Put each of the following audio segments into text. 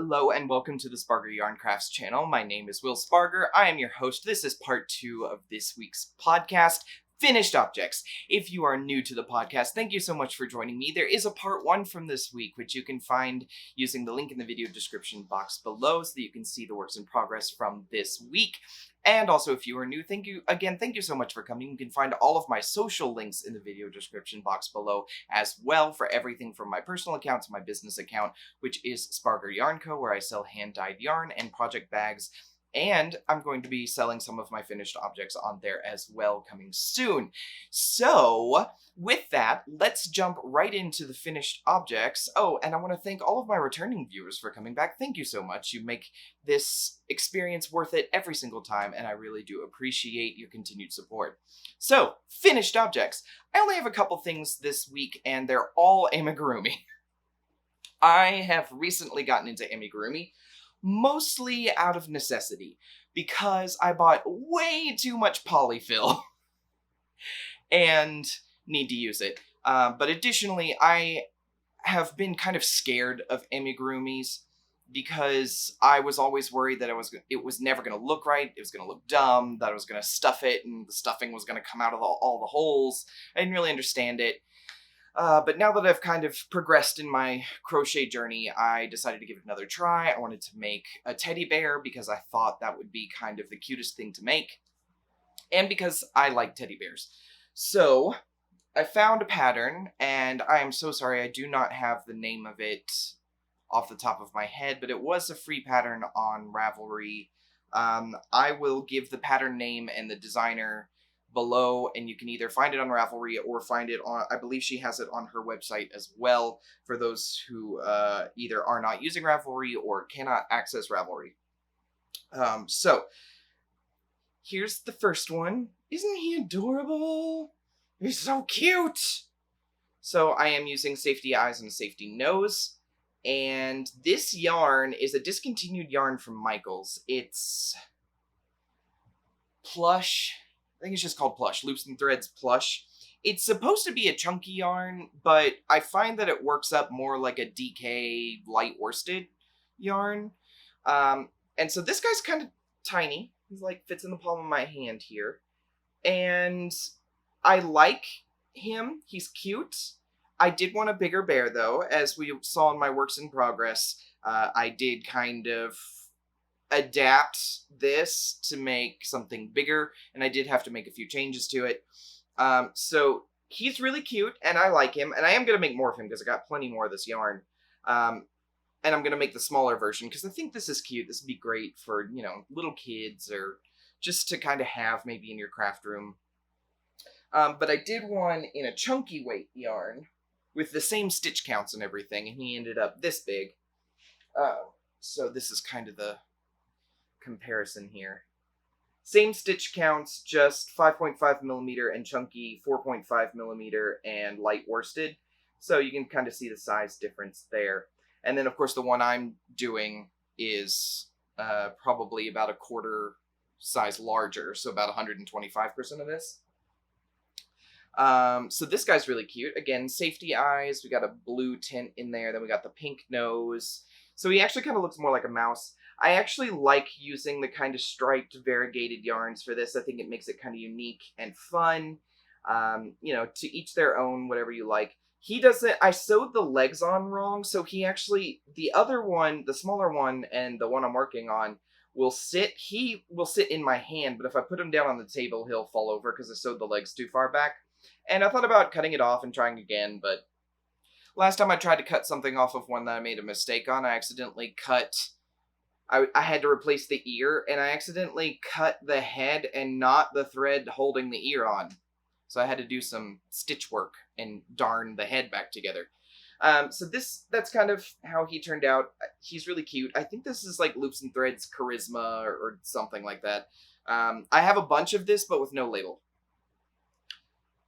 Hello and welcome to the Spargur Yarn Crafts channel. My name is WSpargur. I am your host. This is part 2 of this week's podcast, Finished Objects. If you are new to the podcast, thank you so much for joining me. There is a part 1 from this week, which you can find using the link in the video description box below so that you can see the works in progress from this week. And also, if you are new, thank you so much for coming. You can find all of my social links in the video description box below as well for everything from my personal account to my business account, which is Spargur Yarn Co, where I sell hand-dyed yarn and project bags. And I'm going to be selling some of my finished objects on there as well coming soon. So, with that, let's jump right into the finished objects. Oh, and I want to thank all of my returning viewers for coming back. Thank you so much. You make this experience worth it every single time, and I really do appreciate your continued support. So, finished objects. I only have a couple things this week, and they're all amigurumi. I have recently gotten into amigurumi, mostly out of necessity, because I bought way too much polyfill and need to use it. But additionally, I have been kind of scared of amigurumis because I was always worried that it was never going to look right, it was going to look dumb, that I was going to stuff it, and the stuffing was going to come out of all the holes. I didn't really understand it. But now that I've kind of progressed in my crochet journey, I decided to give it another try. I wanted to make a teddy bear because I thought that would be kind of the cutest thing to make, and because I like teddy bears. So, I found a pattern, and I am so sorry I do not have the name of it off the top of my head, but it was a free pattern on Ravelry. I will give the pattern name and the designer below, and you can either find it on Ravelry or find it on, I believe she has it on her website as well, for those who either are not using Ravelry or cannot access Ravelry. So, here's the first one. Isn't he adorable? He's so cute! So I am using Safety Eyes and Safety Nose, and this yarn is a discontinued yarn from Michaels. It's plush. I think it's just called Plush. Loops and Threads Plush. It's supposed to be a chunky yarn, but I find that it works up more like a DK light worsted yarn. And so this guy's kind of tiny. He's like fits in the palm of my hand here. And I like him. He's cute. I did want a bigger bear though. As we saw in my works in progress, I did kind of adapt this to make something bigger, and I did have to make a few changes to it. So he's really cute, and I like him, and I am going to make more of him because I got plenty more of this yarn. And I'm going to make the smaller version because I think this is cute. This would be great for, you know, little kids or just to kind of have maybe in your craft room. But I did one in a chunky weight yarn with the same stitch counts and everything, and he ended up this big. So this is kind of the comparison here. Same stitch counts, just 5.5 millimeter and chunky, 4.5 millimeter and light worsted. So you can kind of see the size difference there. And then of course the one I'm doing is probably about a quarter size larger, so about 125% of this. So this guy's really cute. Again, Safety Eyes, we got a blue tint in there, then we got the pink nose. So he actually kind of looks more like a mouse. I actually like using the kind of striped variegated yarns for this. I think it makes it kind of unique and fun. You know, to each their own, whatever you like. He doesn't, I sewed the legs on wrong, so he actually, the other one, the smaller one, and the one I'm working on, he will sit in my hand, but if I put him down on the table, he'll fall over because I sewed the legs too far back. And I thought about cutting it off and trying again, but last time I tried to cut something off of one that I made a mistake on, I accidentally cut, I had to replace the ear, and I accidentally cut the head and not the thread holding the ear on. So I had to do some stitch work and darn the head back together. So that's kind of how he turned out. He's really cute. I think this is like Loops and Threads Charisma or something like that. I have a bunch of this, but with no label.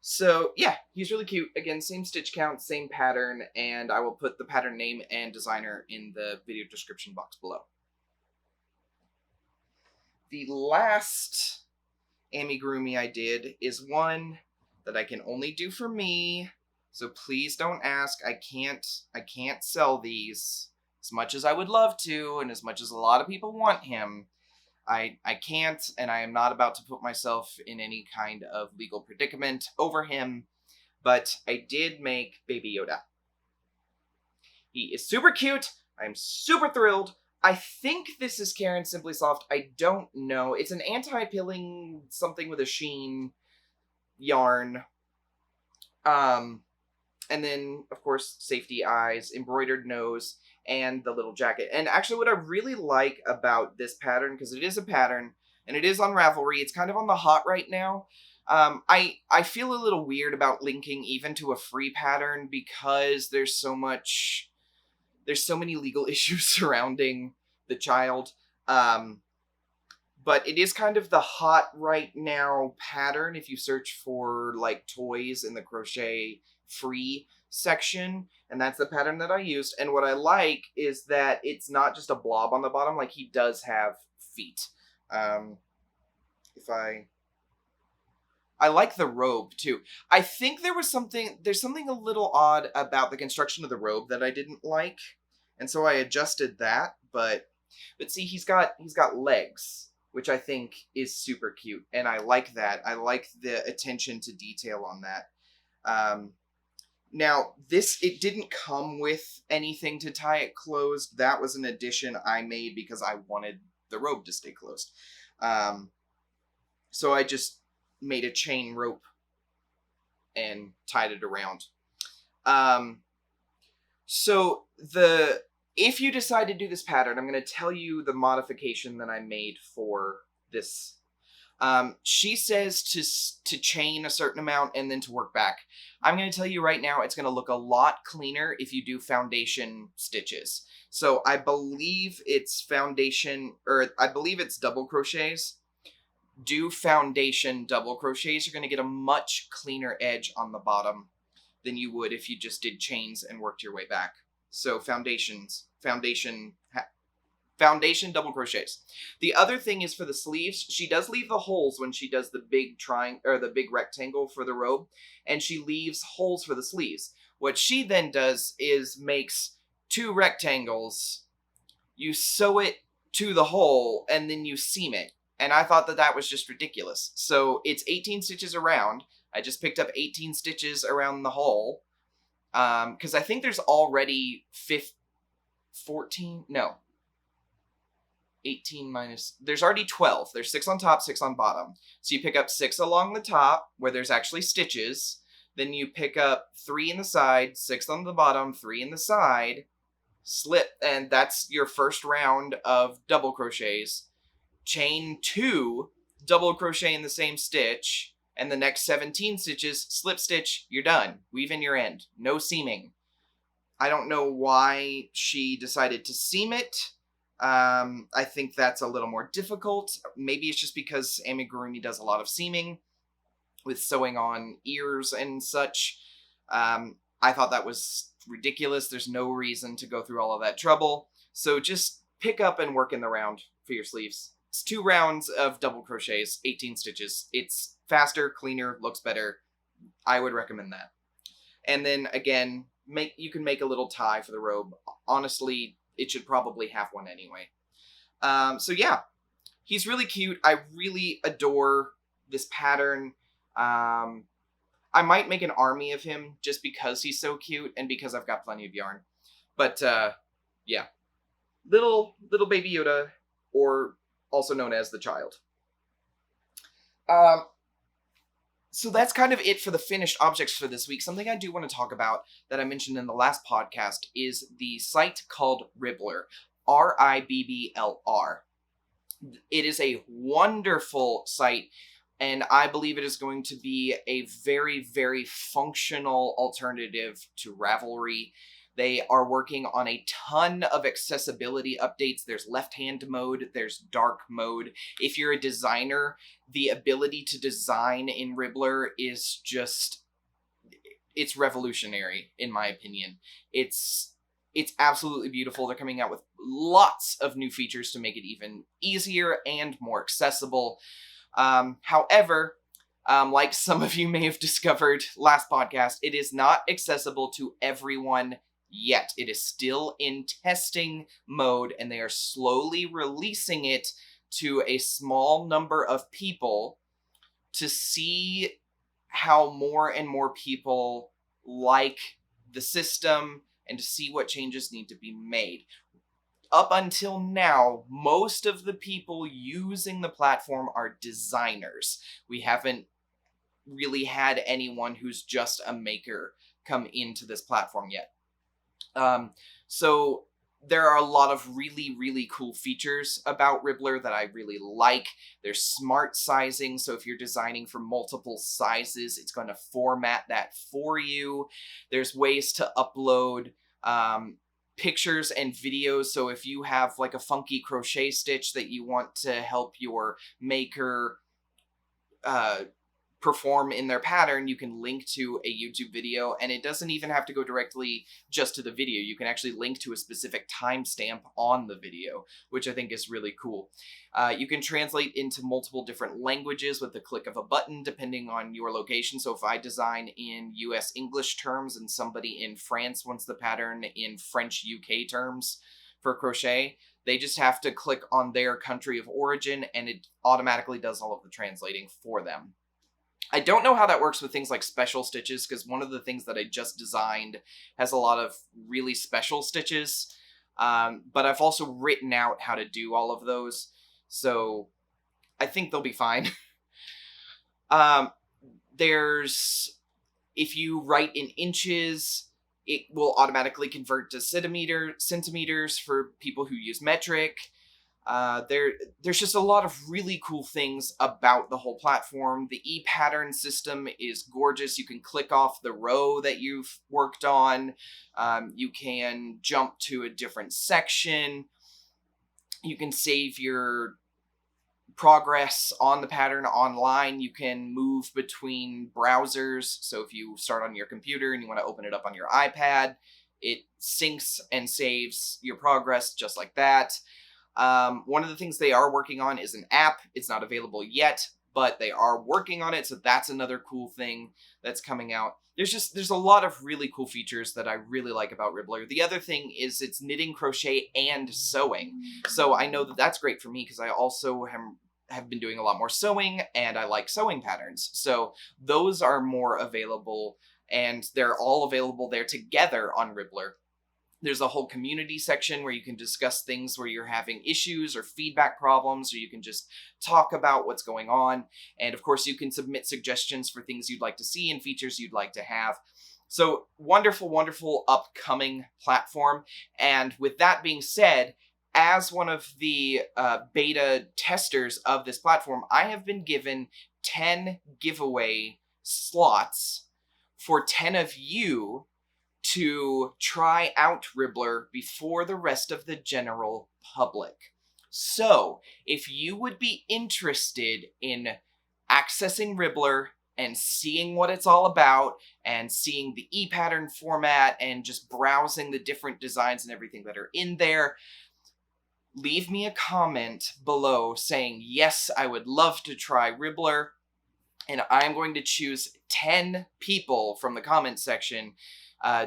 So yeah, he's really cute. Again, same stitch count, same pattern, and I will put the pattern name and designer in the video description box below. The last amigurumi I did is one that I can only do for me, so please don't ask. I can't sell these. as much as I would love to, and as much as a lot of people want him, I can't, and I am not about to put myself in any kind of legal predicament over him, but I did make Baby Yoda. He is super cute. I'm super thrilled. I think this is Karen Simply Soft. I don't know. It's an anti-pilling something with a sheen yarn. And then, of course, safety eyes, embroidered nose, and the little jacket. And actually what I really like about this pattern, because it is a pattern, and it is on Ravelry, it's kind of on the hot right now. I feel a little weird about linking even to a free pattern because there's so many legal issues surrounding the child. But it is kind of the hot right now pattern if you search for like toys in the crochet free section, and that's the pattern that I used. And what I like is that it's not just a blob on the bottom, like he does have feet. I like the robe too. I think there's something a little odd about the construction of the robe that I didn't like, and so I adjusted that. But see, he's got legs, which I think is super cute, and I like that. I like the attention to detail on that. Now, it didn't come with anything to tie it closed. That was an addition I made because I wanted the robe to stay closed. So I just made a chain rope and tied it around. If you decide to do this pattern, I'm going to tell you the modification that I made for this. She says to chain a certain amount and then to work back. I'm going to tell you right now, it's going to look a lot cleaner if you do foundation stitches. So I believe it's double crochets. Do foundation double crochets. You're going to get a much cleaner edge on the bottom than you would if you just did chains and worked your way back. So foundation double crochets. The other thing is for the sleeves, she does leave the holes when she does the big the big rectangle for the robe, and she leaves holes for the sleeves. What she then does is makes 2 rectangles, you sew it to the hole, and then you seam it. And I thought that was just ridiculous. So it's 18 stitches around. I just picked up 18 stitches around the hole, because I think there's already 18 minus, there's already 12. There's 6 on top, 6 on bottom. So you pick up 6 along the top where there's actually stitches. Then you pick up 3 in the side, 6 on the bottom, 3 in the side, slip, and that's your first round of double crochets. Chain 2, double crochet in the same stitch, and the next 17 stitches, slip stitch, you're done. Weave in your end. No seaming. I don't know why she decided to seam it. I think that's a little more difficult. Maybe it's just because amigurumi does a lot of seaming with sewing on ears and such. I thought that was ridiculous. There's no reason to go through all of that trouble. So just pick up and work in the round for your sleeves. It's 2 rounds of double crochets, 18 stitches. It's faster, cleaner, looks better. I would recommend that. And then again, you can make a little tie for the robe. Honestly, it should probably have one anyway. So yeah, he's really cute. I really adore this pattern. I might make an army of him just because he's so cute and because I've got plenty of yarn. But yeah, little Baby Yoda, or also known as the child. So that's kind of it for the finished objects for this week. Something I do want to talk about that I mentioned in the last podcast is the site called Ribbler, Ribbler. It is a wonderful site, and I believe it is going to be a very, very functional alternative to Ravelry. They are working on a ton of accessibility updates. There's left-hand mode, there's dark mode. If you're a designer, the ability to design in Ribbler is just, it's revolutionary, in my opinion. It's absolutely beautiful. They're coming out with lots of new features to make it even easier and more accessible. However, like some of you may have discovered last podcast, it is not accessible to everyone yet. It is still in testing mode, and they are slowly releasing it to a small number of people to see how more and more people like the system and to see what changes need to be made. Up until now, most of the people using the platform are designers. We haven't really had anyone who's just a maker come into this platform yet. So there are a lot of really, really cool features about Ribbler that I really like. There's smart sizing, so if you're designing for multiple sizes, it's going to format that for you. There's ways to upload pictures and videos, so if you have like a funky crochet stitch that you want to help your maker perform in their pattern, you can link to a YouTube video, and it doesn't even have to go directly just to the video. You can actually link to a specific timestamp on the video, which I think is really cool. You can translate into multiple different languages with the click of a button, depending on your location. So if I design in US English terms and somebody in France wants the pattern in French UK terms for crochet, they just have to click on their country of origin, and it automatically does all of the translating for them. I don't know how that works with things like special stitches, because one of the things that I just designed has a lot of really special stitches, but I've also written out how to do all of those, so I think they'll be fine. If you write in inches, it will automatically convert to centimeters for people who use metric. There's just a lot of really cool things about the whole platform. The e-pattern system is gorgeous. You can click off the row that you've worked on. You can jump to a different section. You can save your progress on the pattern online. You can move between browsers. So if you start on your computer and you want to open it up on your iPad, it syncs and saves your progress just like that. One of the things they are working on is an app. It's not available yet, but they are working on it, so that's another cool thing that's coming out. There's a lot of really cool features that I really like about Ribbler. The other thing is it's knitting, crochet, and sewing. So I know that that's great for me because I also have been doing a lot more sewing, and I like sewing patterns. So those are more available, and they're all available there together on Ribbler. There's a whole community section where you can discuss things where you're having issues or feedback problems, or you can just talk about what's going on. And of course, you can submit suggestions for things you'd like to see and features you'd like to have. So wonderful, wonderful upcoming platform. And with that being said, as one of the beta testers of this platform, I have been given 10 giveaway slots for 10 of you to try out Ribbler before the rest of the general public. So, if you would be interested in accessing Ribbler and seeing what it's all about, and seeing the e-pattern format, and just browsing the different designs and everything that are in there, leave me a comment below saying, yes, I would love to try Ribbler, and I'm going to choose 10 people from the comment section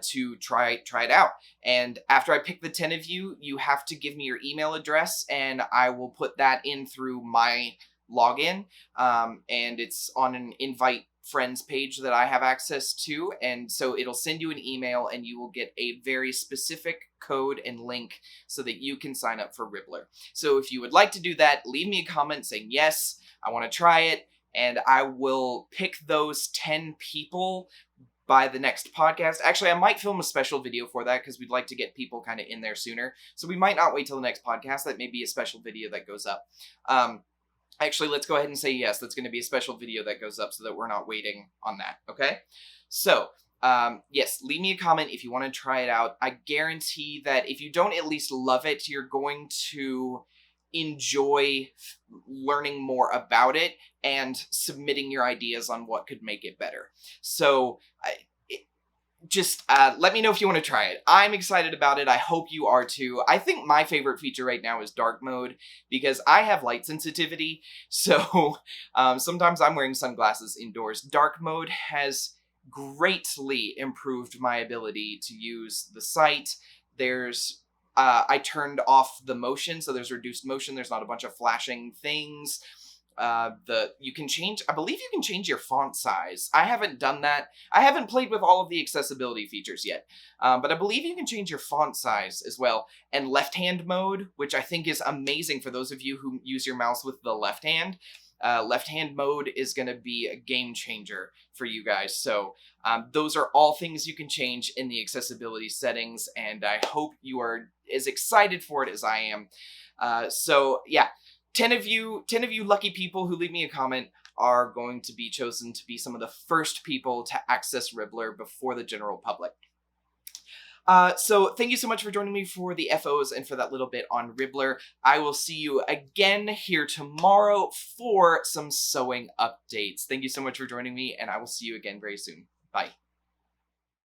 to try it out. And after I pick the 10 of you, you have to give me your email address, and I will put that in through my login. And it's on an invite friends page that I have access to, and so it'll send you an email, and you will get a very specific code and link so that you can sign up for Ribbler. So if you would like to do that, leave me a comment saying, yes, I want to try it, and I will pick those 10 people by the next podcast. Actually, I might film a special video for that because we'd like to get people kind of in there sooner. So we might not wait till the next podcast. That may be a special video that goes up. Actually, let's go ahead and say yes. That's going to be a special video that goes up so that we're not waiting on that, okay? So, yes, leave me a comment if you want to try it out. I guarantee that if you don't at least love it, you're going to enjoy learning more about it and submitting your ideas on what could make it better. So just let me know if you want to try it. I'm excited about it. I hope you are too. I think my favorite feature right now is dark mode because I have light sensitivity. So sometimes I'm wearing sunglasses indoors. Dark mode has greatly improved my ability to use the site. There's I turned off the motion, so there's reduced motion. There's not a bunch of flashing things. You can change, I believe you can change your font size. I haven't done that. I haven't played with all of the accessibility features yet, but I believe you can change your font size as well. And left-hand mode, which I think is amazing for those of you who use your mouse with the left hand. Left-hand mode is going to be a game changer for you guys. So those are all things you can change in the accessibility settings, and I hope you are as excited for it as I am. So yeah, 10 of you lucky people who leave me a comment are going to be chosen to be some of the first people to access Ribbler before the general public. So thank you so much for joining me for the FOs and for that little bit on Ribbler. I will see you again here tomorrow for some sewing updates. Thank you so much for joining me, and I will see you again very soon. Bye.